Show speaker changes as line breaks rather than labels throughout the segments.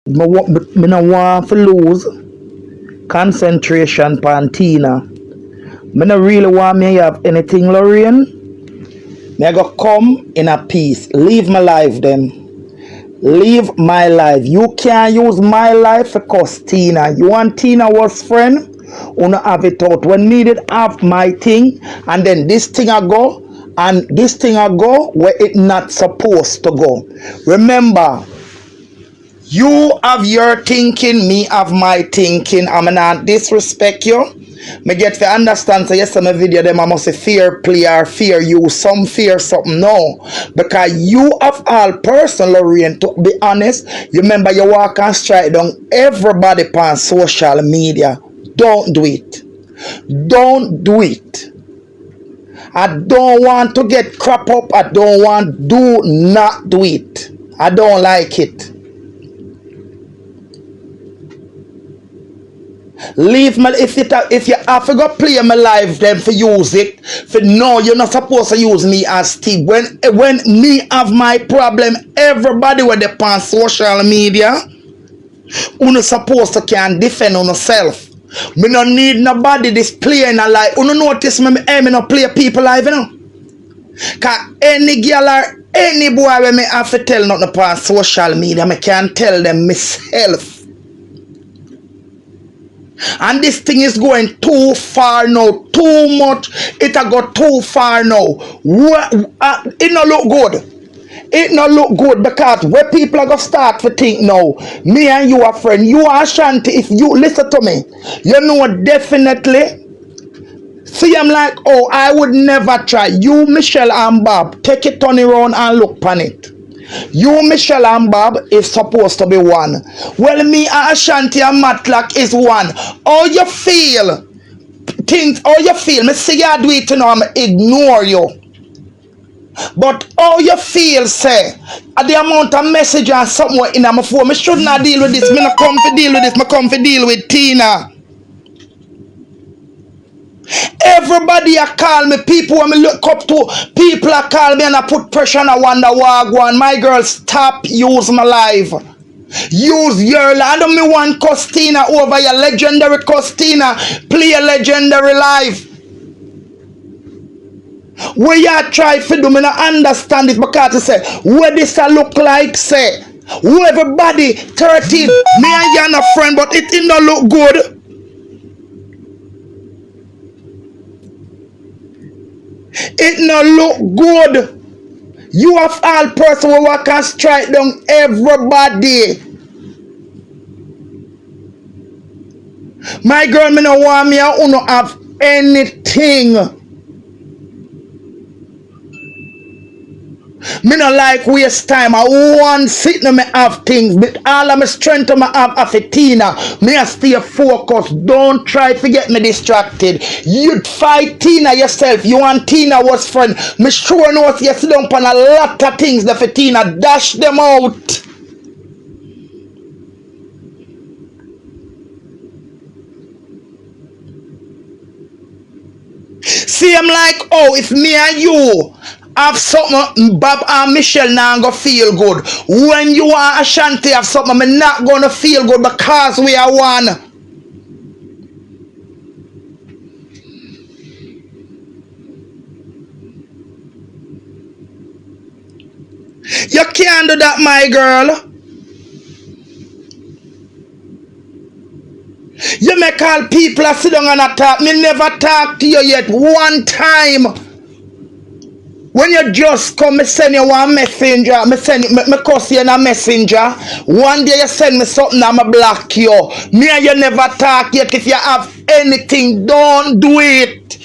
me no want to lose concentration pan Tina. Me no really want me have anything, Lorraine. Me I go come in a peace. Leave my life then. Leave my life. You can't use my life for cause Tina. You want Tina was friend? Una have it out. When me did have my thing, and then this thing I go, and this thing I go where it not supposed to go. Remember, you have your thinking, me have my thinking. I'm not disrespect you. Me get to understand, so yes, my video them I must say fear play or fear you, some fear something. No, because you have all person, Lorraine, to be honest. You remember you walk and strike down everybody on social media. Don't do it. Don't do it. I don't want to get crap up. I don't want, do not do it. I don't like it. Leave me if you have to go play my life then for use it. For no, you're not supposed to use me as Steve. When me have my problem, everybody with the on social media, you're supposed to can defend on yourself. Me no need nobody displaying a life. You don't notice me no play people live, you know. Cause any girl or any boy when me have to tell nothing on social media, me can tell them myself. And this thing is going too far now, too much. It a go too far now. It no look good. It no look good because where people are going to start to think now, me and you are friends. You are Ashanti. If you listen to me, you know definitely. See, I'm like, oh, I would never try. You, Michelle and Bob, take it on around and look on it. You, Michelle and Bob is supposed to be one. Well, me and Ashanti and Matlock is one. How you feel? Things, how you feel? Me see you do it, you know, I'm ignore you. But how you feel, say, the amount of message and something in my phone, me should not deal with this. Me not come to deal with this. Me come to deal with Tina. Everybody a call me, people when me look up to, people a call me and I put pressure on. I wonder what one. My girl, stop use my life. Use your life. I don't me want Costina over your legendary Costina. Play a legendary life. Where you try to do, me not understand it because I say, where this a look like, say, who everybody 13, me and you are a friend, but it don't look good. It no look good. You have all person who walk and strike down everybody. My girl, me no want me and uno have anything. Me no like waste time. I want sit no me have things, but all of my strength I have a Tina. Me I stay focused. Don't try to get me distracted. You fight Tina yourself. You and Tina was friend. Me sure know you sit down on a lot of things that for Tina. Dash them out. See, I'm like, oh, if me and you have something, Bob and Michelle now go feel good. When you and Ashanti have something, I'm not gonna feel good because we are one. You can't do that, my girl. You make all people sit down and talk. Me never talk to you yet one time. When you just come, me send you one messenger. Me cuss you in a messenger. One day you send me something, I'ma block you. Me and you never talk yet. If you have anything, don't do it.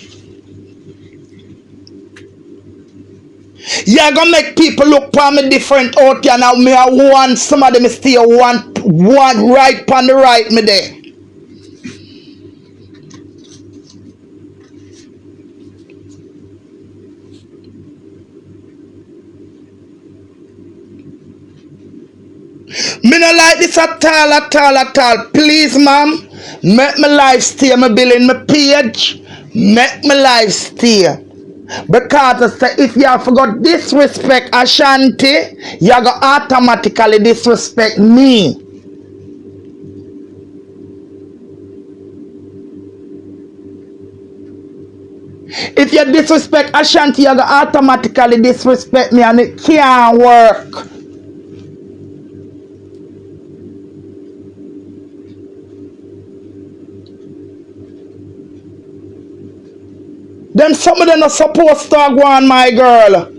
You're gonna make people look for me different out here now. Me I want some of them still one right on the right me there. Me no like this at all. Please, ma'am, make my life stay. Me bill in my page. Make my life stay. Because if you have forgot disrespect Ashanti, you go automatically disrespect me. If you disrespect Ashanti, you go automatically disrespect me, and it can't work. Them some of them not supposed to go on, my girl.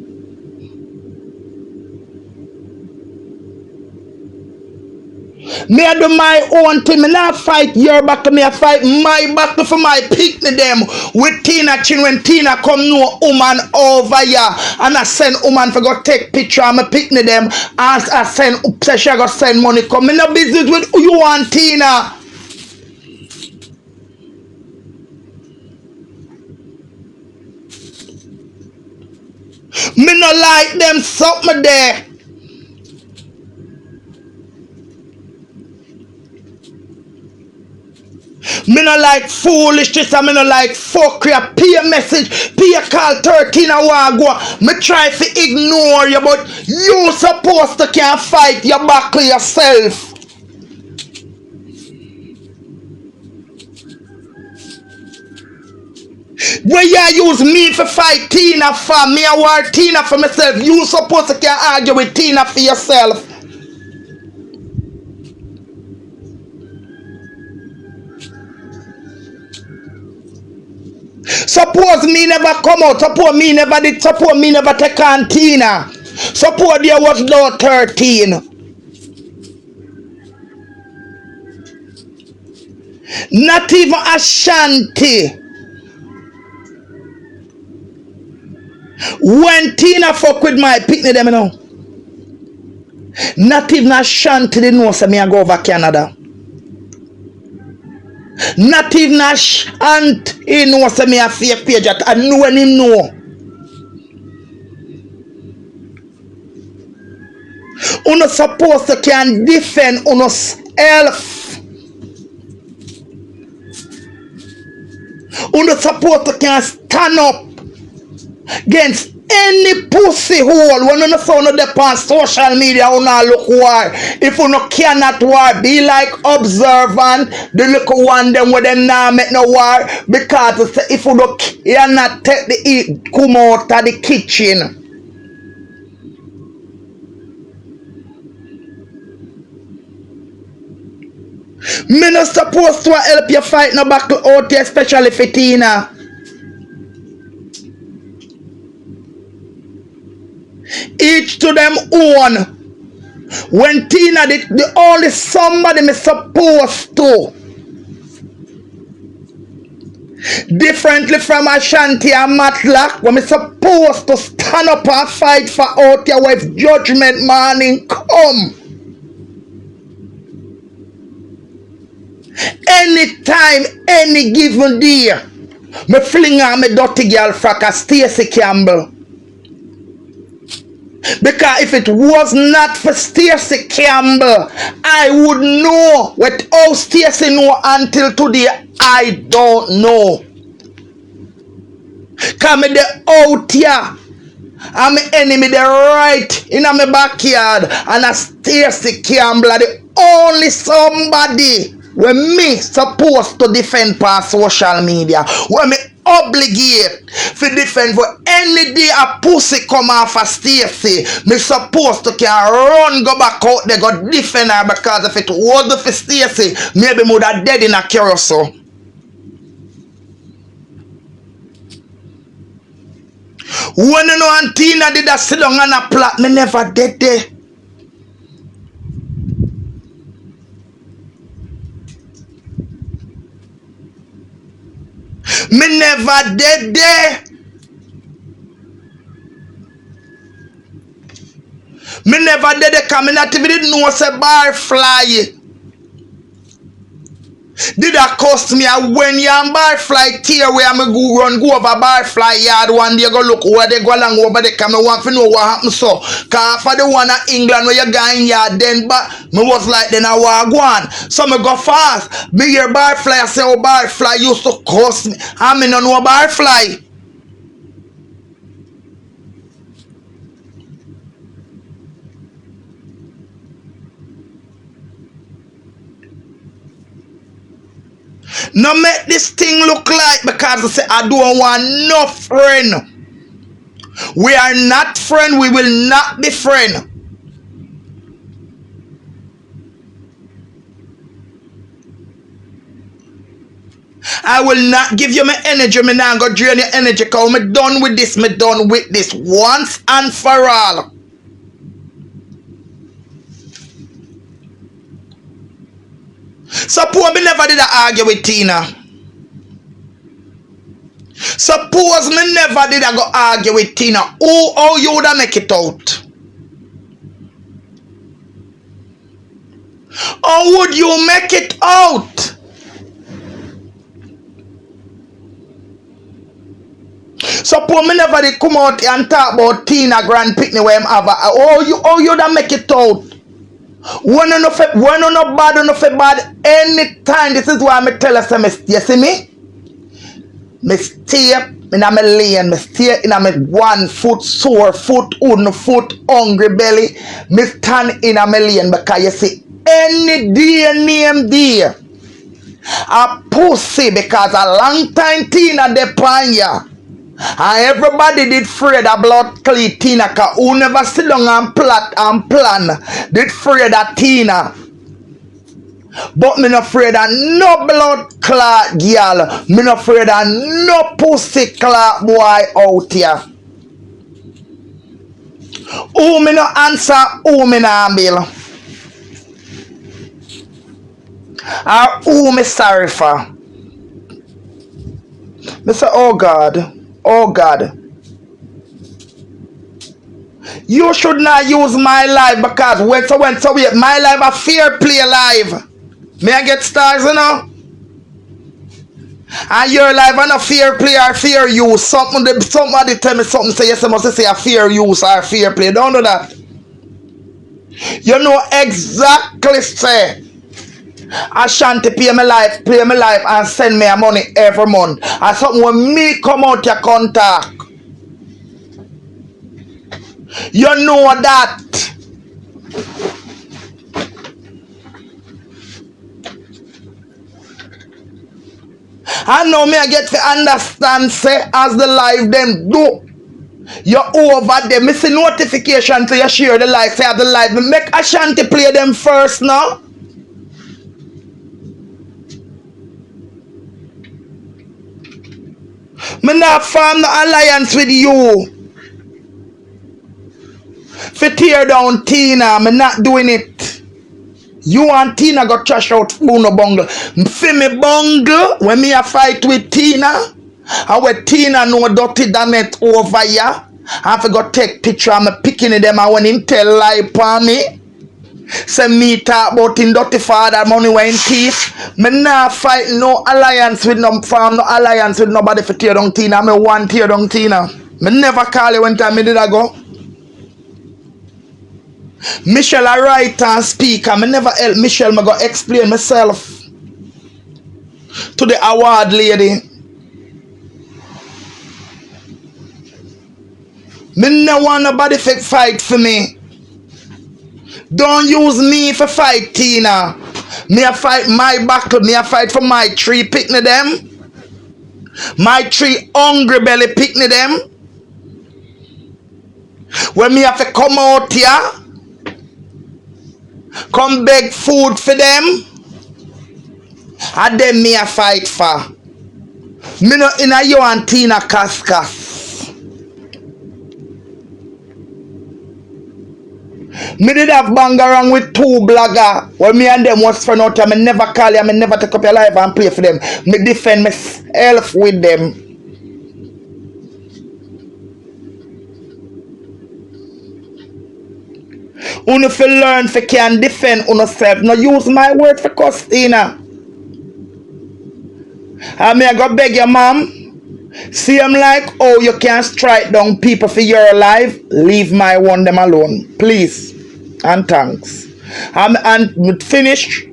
Me I do my own thing. Me not fight your battle. Me I fight my battle for my picnic them with Tina Chin. When Tina come no woman over here, and I send woman for go take picture of my picnic them, and I send say she go send money come. Me no business with you and Tina. Me no like them something there. Me no like foolishness, and me no like fuckery. Pay a message, pay a call 13 hour go. Me try to ignore you, but you supposed to can fight your battle yourself. When you use me for fight Tina for me, I war Tina for myself. You supposed to can argue with Tina for yourself. Suppose me never come out, suppose me never did, suppose me never take on Tina. Suppose there was no 13. Not even Ashanti. When Tina fuck with my picnic them, you know. Not even Ashanti didn't know say me I go over Canada. Not even Ashanti know say me a fake page. I know when him know. Uno supposed to can defend uno self. Uno supposed to can stand up against any pussy hole when you found up on social media. You look war. If you no cannot war, be like observant. The little one them where them now make no war, because if you no cannot take the eat come out of the kitchen. Me not supposed to help you fight no battle out here, especially for Tina. Each to them own. When Tina did the only somebody me supposed to. Differently from Ashanti and Matlock, when me supposed to stand up and fight for out your wife judgment morning come. Anytime, any given day, me fling on me dirty girl frack a Stacey Campbell. Because if it was not for Stacey Campbell, I would know what all Stacey know until today. I don't know. Cause me the out here, and my enemy the right in my backyard, and a Stacey Campbell are the only somebody when me supposed to defend per social media, when me obligate to defend for any day a pussy come off a Stacey, me supposed to can run go back out there go defend her, because if it wasn't for Stacey, maybe me would have dead in a carousel. When you know and Tina did a sit down on a plot, me never dead there. Me never dead there. Me never dead there because me not even didn't know say bar fly. Did that cost me a when you and bar fly tear where I'm go run go over bar fly yard one day go look where they go along over there, come want to know what happened. So cause for the one in England where you going yard then but me was like then I walk one. So me go fast. Me hear bar fly, I say oh bar fly used to cost me. I me no know bar fly. No make this thing look like because I say I don't want no friend. We are not friend. We will not be friend. I will not give you my energy. Me now go drain your energy because me done with this. Me done with this once and for all. Suppose me never did argue with Tina. Suppose me never did go argue with Tina. How you would make it out? How would you make it out? Suppose me never did come out and talk about Tina Grand Picnic where him have. How you da make it out? When no bad anytime. This is why I tell us, you see me? Me stay in my lane, me stay in my 1 foot sore, foot un, foot hungry belly. Me stand in my lane because you see, any day name day, a pussy because a long time Tina depend ya. And everybody did afraid of blood clean Tina because who never sit down and plot and plan did afraid of Tina. But me not afraid of no blood clot girl. Me not afraid of no pussy clot boy out here. Who me no answer, who me no bill. Or who me sorry for. Me say, oh God. Oh God. You should not use my life because when my life a fair play live. May I get stars, you know? And your life and a fair play or fair use. Somebody tell me something, say yes, I must say a fair use or fair play. Don't do that. You know exactly say ASHANTI play my life and send me a money every month. And something when me come out your contact. You know that. I know me I get to understand say as the live them do. You're over there. Me see notification to you share the live. Say the live. Me make ASHANTI play them first now. Me not form no alliance with you. For tear down Tina. Me not doing it. You and Tina got trash out Uno bungle. For me bungle, when me a fight with Tina, and when Tina know dirty damn it over here, I forgot take picture of me picking them and when him tell lie upon me. Say me talk about him dirty father money when thief. Me not fight no alliance with no farm, no alliance with nobody for tear down Tina. Me want tear down Tina. Me never call you when time me did I go. Michelle a write and speak and me never help Michelle. Me go explain myself to the award lady. Me no want nobody to fight for me. Don't use me for fight Tina. Me a fight my battle. Me a fight for my 3 picnic them. My 3 hungry belly picnic them. When me have to come out here, come beg food for them, and then me a fight for. Me no in a you and Tina Cascas. Me did have bang around with 2 blogger. Well, me and them was friend out here. Me never call you, me never take up your life and play for them. Me defend myself with them. Uno fi learn fi can defend unoself. No use my word for Costina. I may go beg your mom. See him like, oh, you can't strike down people for your life. Leave my one them alone. Please. And thanks. And finish.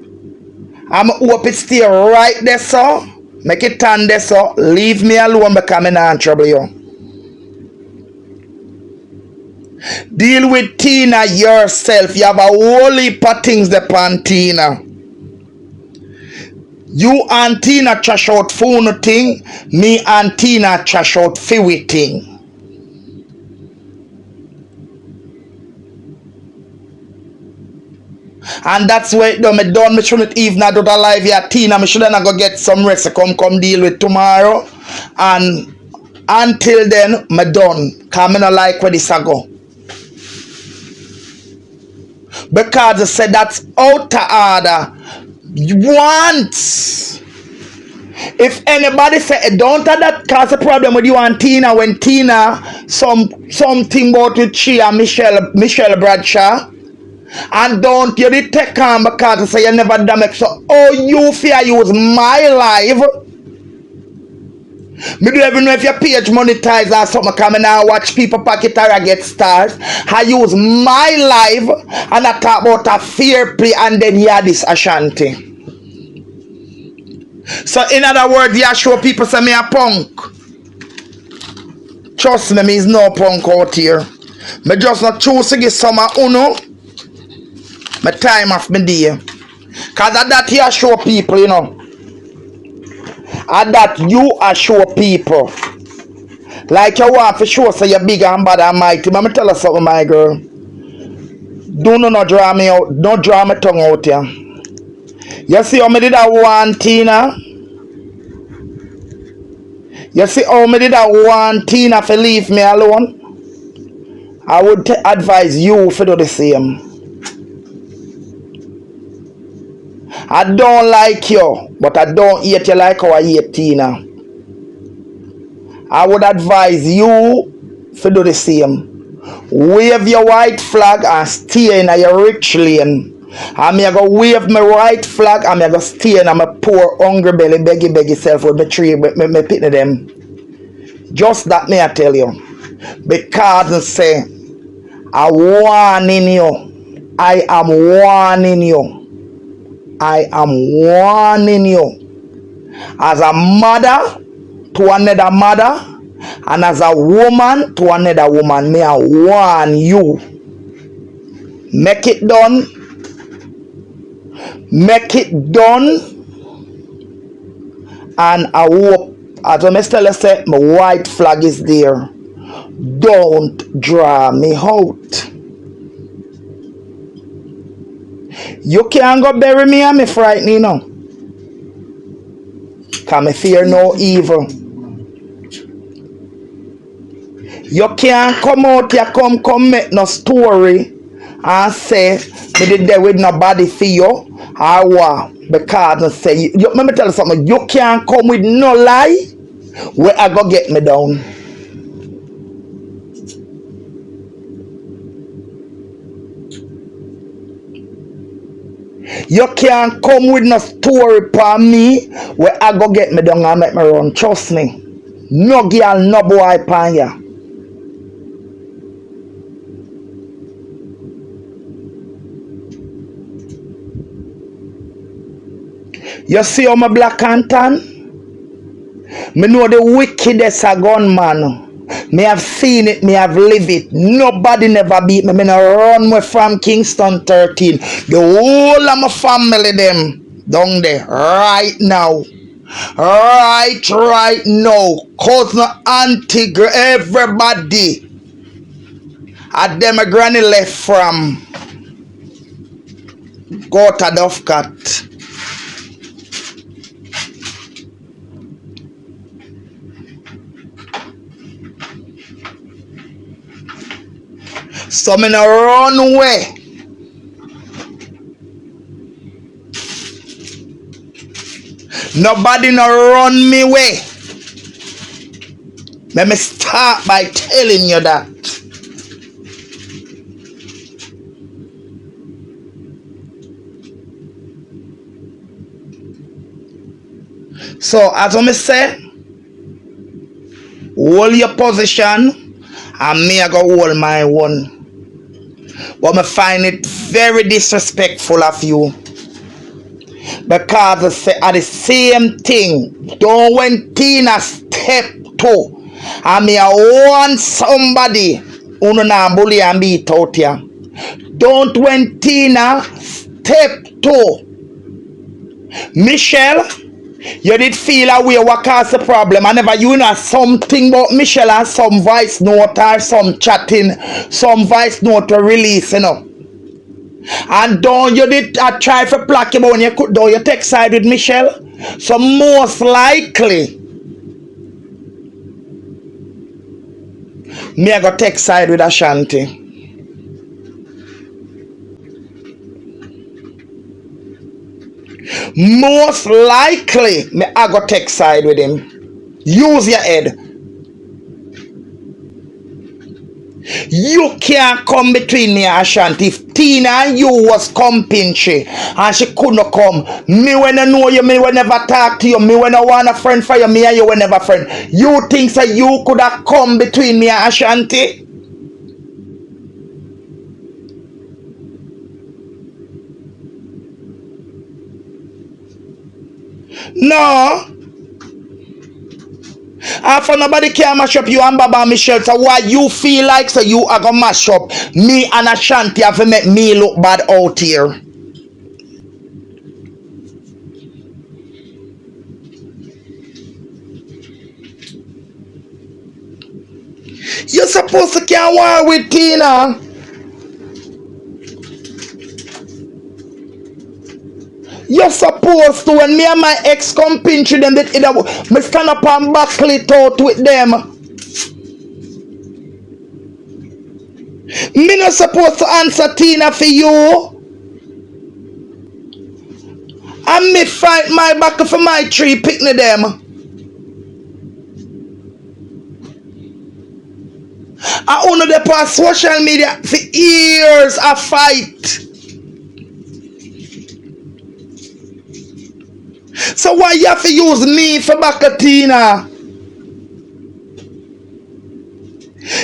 I'm hope it stay right there, so. Make it turn there, so. Leave me alone because I'm not in trouble you. Deal with Tina yourself. You have a whole heap of things upon Tina. You and Tina trash out phone thing, me and Tina trash out fiwi thing. And that's where it done. Me done. Me shouldn't even do the live here, Tina. Me shouldn't go get some rest to come deal with tomorrow. And until then, me done. Cause me not like where this a go. Because I said that's out of order. Once. If anybody say don't have that cause a problem with you and Tina when Tina something about with she and Michelle Bradshaw. And don't you did take on because I say you never done it. So oh you fear use my live. Me don't even know if your page monetize or something coming now watch people pocket or I get stars. I use my live and I talk about a fair play and then hear this Ashanti. So in other words, you show people say me a punk. Trust me, is no punk out here. Me just not choose to get some uno. My time off me day. Cause at that you show people, you know. At that you are show people. Like you want to show so you're big and bad and mighty. But me tell you something, my girl. Do not draw me out. Don't draw my tongue out here. You see how me did that one, Tina? You see how me did that one, Tina, for leave me alone? I would advise you to do the same. I don't like you, but I don't hate you like how I hate Tina. I would advise you to do the same. Wave your white flag and stay in your rich lane. I'm going to wave my white flag and I'm going to stay in my poor hungry belly beggy self with my tree, me pitting them. Just that me I tell you. Because I say, I warning you. I am warning you. I am warning you. As a mother to another mother and as a woman to another woman, may I warn you. Make it done. Make it done. And I hope, as I tell you, say, my white flag is there. Don't draw me out. You can't go bury me and me frighten you now. Cause me fear no evil. You can't come out here, come make no story and say me did there with nobody for you or what. Because I say, let me tell you something, you can't come with no lie where I go get me down. You can't come with no story for me where I go get me down and make me run. Trust me. No girl, no boy upon ya. You see how my black and tan? Me know the wickedest a gunman. Me have seen it, me have lived it. Nobody never beat me. Me no run away from Kingston 13. The whole of my family them down there right now. Right now. Cousin, auntie, everybody. At them a granny left from go to Dovcat. So me no run away. Nobody no run me way. Let me start by telling you that. So as I say, hold your position and me I go hold my one. But I find it very disrespectful of you. Because I say at the same thing, don't when Tina step to and me I want somebody who na bully and beat out here. Don't when Tina step to Michelle, you did feel a way what caused the problem. I never you know something about Michelle and some voice note or some chatting, some voice note to release, you know. And don't you did try for plaque about when you could do you take side with Michelle? So most likely me I go take side with Ashanti. Most likely me I go take side with him. Use your head. You can't come between me and Ashanti. If Tina and you was compinche and she couldn't come, me when I know you, me will never talk to you, me when I want a friend for you, me and you will never friend. You think that you could have come between me and Ashanti? No. And for nobody can mash up you and Baba Michelle. So why you feel like so you are gonna mash up me and Ashanti have to make me look bad out here? You're supposed to can war with Tina. You're supposed to. When me and my ex come pinch them, me stand up and buckle it out with them. Me not supposed to answer Tina for you. And me fight my battle for my tree picnic them. I own the past social media for years a fight. So why you have to use me for battle Tina?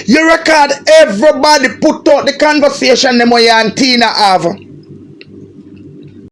You record everybody put out the conversation them way you and Tina have.